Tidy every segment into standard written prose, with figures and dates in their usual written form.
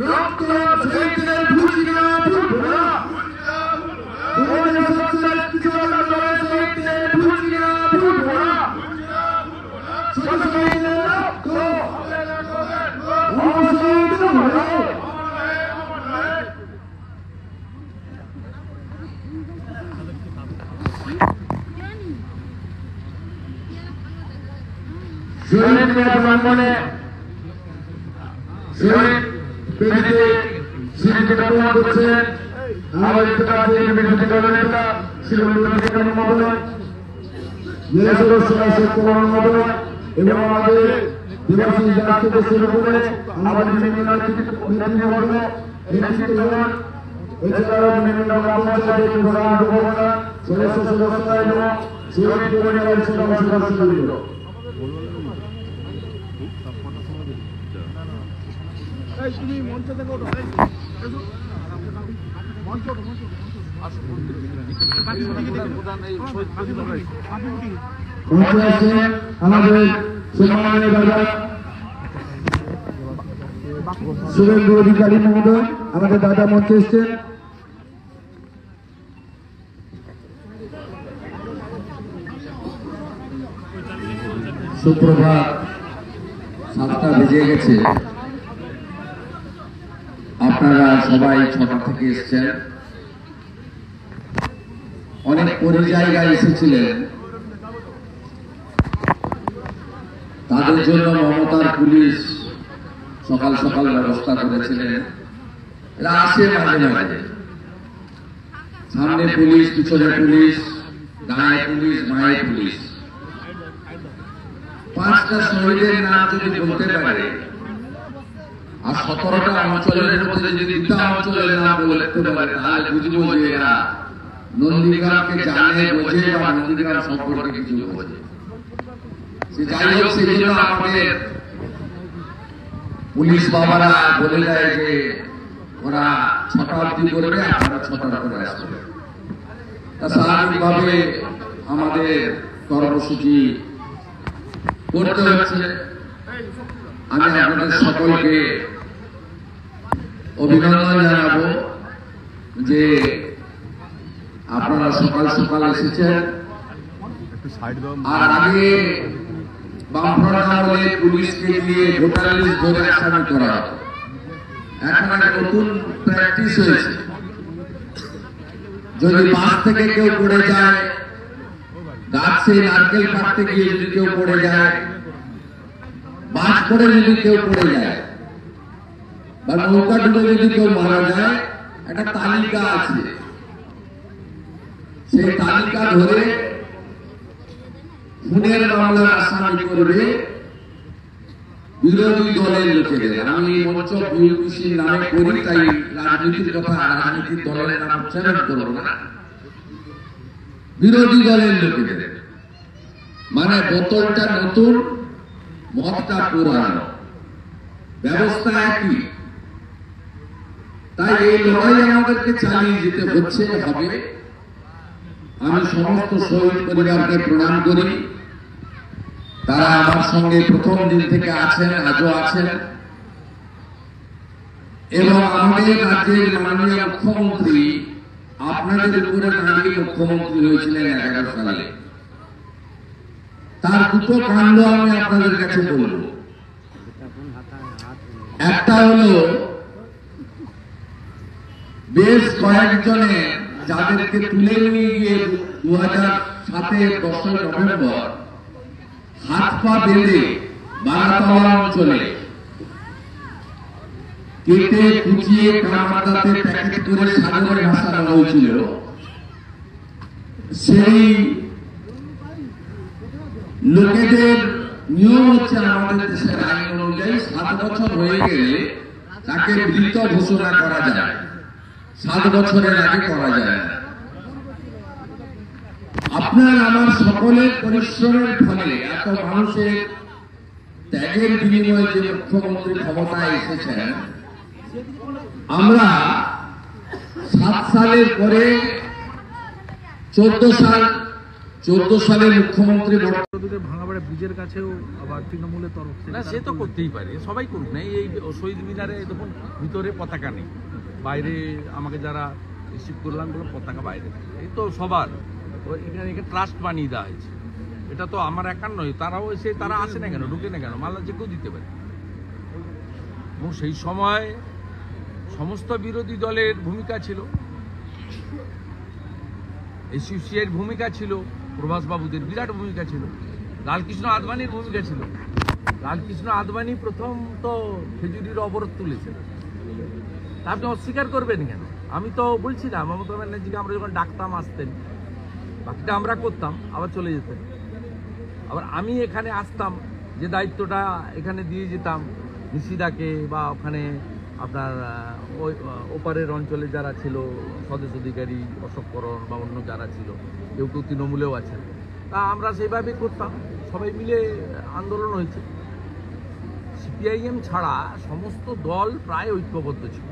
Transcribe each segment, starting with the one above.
রক্ত শহীদদের ভুলগিরা ভুলবো না। শহীদদের ভুলগিরা ভুলবো না। শহীদদের রক্ত অমর হবে। শহীদ প্রাঙ্গণে শহীদ বেদিতে স্মৃতি প্রদান করছেন আমাদের জাতীয় বিরোধী দলের নেতা শিলমন্ত্রী মহোদয়, জেলা সদস্য কমল মহোদয় এবং আমাদের দেবাশিস দাস থেকে শুরু করে আমাদের বিভিন্ন নেতৃবর্গ নেতৃত্বগণ, এছাড়াও বিভিন্ন গ্রাম পঞ্চায়েতের প্রধান উপপ্রধান সদস্যরা এবং শহীদ পরিবারের সদস্যবৃন্দ, তুমি মঞ্চ থেকে ওঠো, আমাদের সম্মানীয় দাদা শুভেন্দু অধিকারী মহোদয়, আমাদের দাদা মঞ্চে এসছেন। সুপ্রভাত, 7টা বেজে গেছে। আপনারা সবাই 6টা থেকে এসছেন। অনেক পরিজায়গায় এসেছিলেন, তাদের জন্য মমতার পুলিশ সকাল সকাল ব্যবস্থা করেছিলেন। এরা আসে মাঝে মাঝে, সামনে পুলিশ, পিছনে পুলিশ, ডানে পুলিশ, বাঁয়ে পুলিশ। 5টা শহীদের নাম যদি বলতে পারে আর 17টা অঞ্চলের মধ্যে যদি 2টা অঞ্চলের নাম বলতে পারে, তাহলে বুঝবো যে এরা নন্দীগ্রামকে জানে, বোঝে বা নন্দীগ্রাম সম্পর্কে কিছু বোঝে। যাই হোক, সেই জন্য আমাদের পুলিশ বাবারা বলে দেয় যে ওরা 6টা অবধি করবে, আপনারা 6টা করে আসবে। তা স্বাভাবিকভাবে আমাদের কর্মসূচি করতে হচ্ছে। আমি আপনাদের সকলকে অভিনন্দন জানাবো যে আপনারা সকাল সকাল এসেছেন। আর আগে বামফ্রন্ট আমলে পুলিশকে দিয়ে ভোটার লিস্ট ধরে আসামি করা হতো, এখন একটা নতুন প্র্যাকটিস হয়েছে। যদি বাস থেকে কেউ পড়ে যায়, গাছে নারকেল পাড়তে গিয়ে যদি কেউ পড়ে যায়, বাস করে যদি কেউ পড়ে যায়, বা নৌকা ডুবে যদি কেউ মারা যায়, একটা তালিকা আছে। সেই তালিকা ধরে খুনের মামলার আসামি করবে বিরোধী দলের লোকেদের। আমি মঞ্চ বিউপিসির নামে করি, তাই রাজনীতির কথা, রাজনীতির দলের নাম উচ্চারণ করব না। বিরোধী দলের লোকেদের মানে বোতলটা নতুন, মদটা পুরানো, ব্যবস্থা একই। তাই এই লড়াই আমাদেরকে চালিয়ে যেতে হচ্ছে, হবে। আমি সমস্ত শহীদ পরিবারকে প্রণাম করি। তারা আমার সঙ্গে প্রথম দিন থেকে আছেন, আজও আছেন। এবং আমাদের রাজ্যের মাননীয় মুখ্যমন্ত্রী আপনাদের উপরে দাঁড়িয়ে মুখ্যমন্ত্রী হয়েছিলেন 11 সালে। তার 2টো কাণ্ড আমি আপনাদের কাছে বলব। একটা হলো, বেশ কয়েকজনে যাদেরকে তুলে নিয়ে গিয়ে 2007-এর 10 নভেম্বর হাত পা বেঁধে বারাতলা অঞ্চলে কেটে কুচিয়ে কামাতাতে প্যাকেট করে সাগরে ভাসানো হয়েছিল, সেই লোকেদের নিয়ম হচ্ছে আমাদের দেশের আইন অনুযায়ী 7 বছর হয়ে গেলে তাকে মৃত ঘোষণা করা যায়। 7 বছরের আগে করা যায় না। আপনার আমার সকলের পরিশ্রমের ফলে, এত মানুষের ত্যাগের বিনিময়ে যে মুখ্যমন্ত্রী ক্ষমতায় এসেছেন, আমরা 7 সালের পরে 14 সাল 14 সালে মুখ্যমন্ত্রী দুটো ভাঙাবাড়া ব্রিজের কাছেও আবার তৃণমূলের তরফ থেকে না সে তো করতেই পারে, সবাই করুক না। এই শহীদ মিনারে দেখুন ভিতরে পতাকা নেই, বাইরে আমাকে যারা রিসিভ করলাম বললাম পতাকা বাইরে, এই তো সবার এখানে ট্রাস্ট বানিয়ে দেওয়া হয়েছে। এটা তো আমার একার নয়, তারাও এসে তারা আসে না কেন, ঢুকে না কেন, মাল্লা যে কেউ দিতে পারে। এবং সেই সময় সমস্ত বিরোধী দলের ভূমিকা ছিল, এসইউসিআইয়ের ভূমিকা ছিল, প্রভাস বাবুদের বিরাট ভূমিকা ছিল, লালকৃষ্ণ আদবানির ভূমিকা ছিল। লালকৃষ্ণ আদবানি প্রথম তো খেজুরির অবরোধ তুলেছেন, তা আপনি অস্বীকার করবেন কেন? আমি তো বলছিলাম মমতা ব্যানার্জিকে আমরা যখন ডাকতাম আসতেন, বাকিটা আমরা করতাম, আবার চলে যেতেন। আবার আমি এখানে আসতাম, যে দায়িত্বটা এখানে দিয়ে যেতাম নিশিদাকে, বা ওখানে আপনার ওই ওপারের অঞ্চলে যারা ছিল স্বদেশ অধিকারী, অশোক করণ বা অন্য যারা ছিল, কেউ কেউ তৃণমূলেও আছেন, তা আমরা সেইভাবেই করতাম, সবাই মিলে আন্দোলন হয়েছে। সিপিআইএম ছাড়া সমস্ত দল প্রায় ঐক্যবদ্ধ ছিল,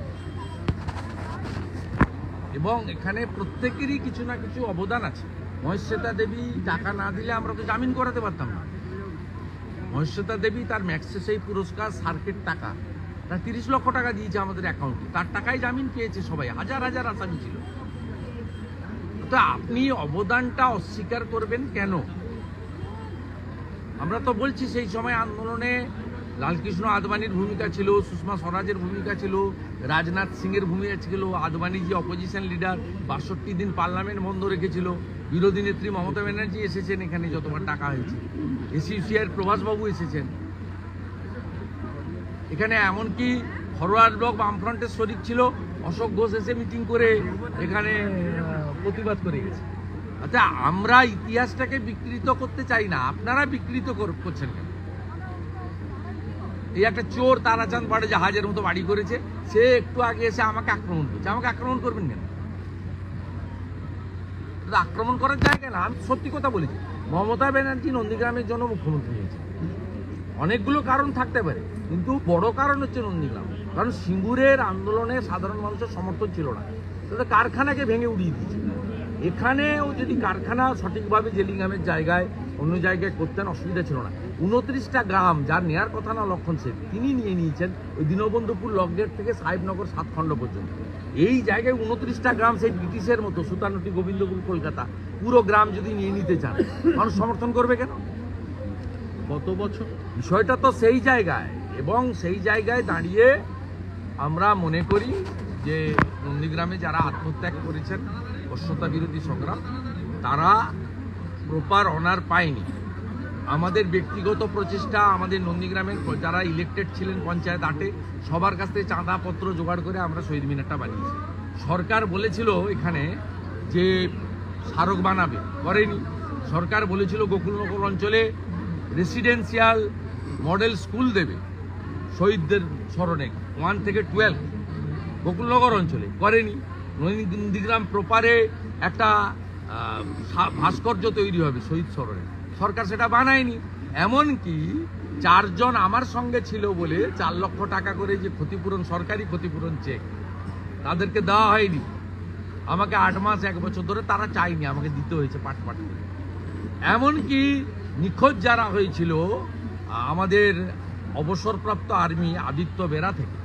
এবং এখানে প্রত্যেকেরই কিছু না কিছু অবদান আছে। মহেশ্বেতা দেবী টাকা না দিলে আমরা তো জামিন করাতে পারতাম না। মহেশ্বেতা দেবী তার ম্যাক্সেসেই পুরস্কার সার্কিট টাকা, তার 30 লক্ষ টাকা দিয়েছে আমাদের অ্যাকাউন্টে, তার টাকায় জামিন পেয়েছে সবাই, হাজার হাজার আসামি ছিল। তো আপনি অবদানটা অস্বীকার করবেন কেন? আমরা তো বলছি সেই সময় আন্দোলনে লালকৃষ্ণ আদবানির ভূমিকা ছিল, সুষমা স্বরাজের ভূমিকা ছিল, রাজনাথ সিংয়ের ভূমিকা ছিল, আদবানি যে অপোজিশন লিডার 62 দিন পার্লামেন্ট বন্ধ রেখেছিল, বিরোধী নেত্রী মমতা ব্যানার্জি এসেছেন এখানে যতবার টাকা হয়েছে, এসইউসিআইয়ের প্রভাসবাবু এসেছেন এখানে, এমনকি ফরওয়ার্ড ব্লক বামফ্রন্টের শরিক ছিল, অশোক ঘোষ এসে মিটিং করে এখানে প্রতিবাদ করে গেছে। আচ্ছা, আমরা ইতিহাসটাকে বিকৃত করতে চাই না, আপনারা বিকৃত করছেন কেন? এই একটা চোর তারাচাঁদ বাড়ে জাহাজের মতো বাড়ি করেছে, সে একটু আগে এসে আমাকে আক্রমণ করছে, আমাকে আক্রমণ করবেন কেন? আক্রমণ করার জায়গা না। আমি সত্যি কথা বলেছি, মমতা ব্যানার্জি নন্দীগ্রামের জন্য মুখ্যমন্ত্রী হয়েছে, অনেকগুলো কারণ থাকতে পারে, কিন্তু বড় কারণ হচ্ছে নন্দীগ্রাম। কারণ সিঙ্গুরের আন্দোলনে সাধারণ মানুষের সমর্থন ছিল না, তাদের কারখানাকে ভেঙে উড়িয়ে দিয়েছে। এখানেও যদি কারখানা সঠিকভাবে জেলিংহামের জায়গায় অন্য জায়গায় করতেন, অসুবিধা ছিল না। 29টা গ্রাম যার নেওয়ার কথা না লক্ষণ সেন, তিনি নিয়ে নিয়েছেন ওই দীনবন্ধুপুর লকগেট থেকে সাহেবনগর 7 খণ্ড পর্যন্ত। এই জায়গায় 29টা গ্রাম সেই ব্রিটিশের মতো সুতানুটি, গোবিন্দপুর, কলকাতা পুরো গ্রাম যদি নিয়ে নিতে চান, মানুষ সমর্থন করবে কেন? গত বছর বিষয়টা তো সেই জায়গায়, এবং সেই জায়গায় দাঁড়িয়ে আমরা মনে করি যে নন্দীগ্রামে যারা আত্মত্যাগ করেছেন বশ্যতা বিরোধী সংগ্রাম, তারা প্রপার অনার পায়নি। আমাদের ব্যক্তিগত প্রচেষ্টা, আমাদের নন্দীগ্রামের যারা ইলেকটেড ছিলেন পঞ্চায়েত 8-এ, সবার কাছ থেকে চাঁদাপত্র জোগাড় করে আমরা শহীদ মিনারটা বানিয়েছি। সরকার বলেছিল এখানে যে স্মারক বানাবে, করেনি। সরকার বলেছিল গোকুলনগর অঞ্চলে রেসিডেন্সিয়াল মডেল স্কুল দেবে শহীদদের স্মরণে 1 থেকে 12 গোকুলনগর অঞ্চলে, করেনি। নন্দীগ্রাম প্রপারে একটা ভাস্কর্য তৈরি হবে শহীদ স্মরণে, সরকার সেটা বানায়নি। এমনকি 4 জন আমার সঙ্গে ছিল বলে 4 লক্ষ টাকা করে যে ক্ষতিপূরণ, সরকারি ক্ষতিপূরণ চেক, তাদেরকে দেওয়া হয়নি। আমাকে 8 মাস 1 বছর ধরে তারা চাইনি, আমাকে দিতে হয়েছে পাট পাট করে। এমনকি নিখোঁজ যারা হয়েছিল আমাদের অবসরপ্রাপ্ত আর্মি আদিত্য বেরা থেকে,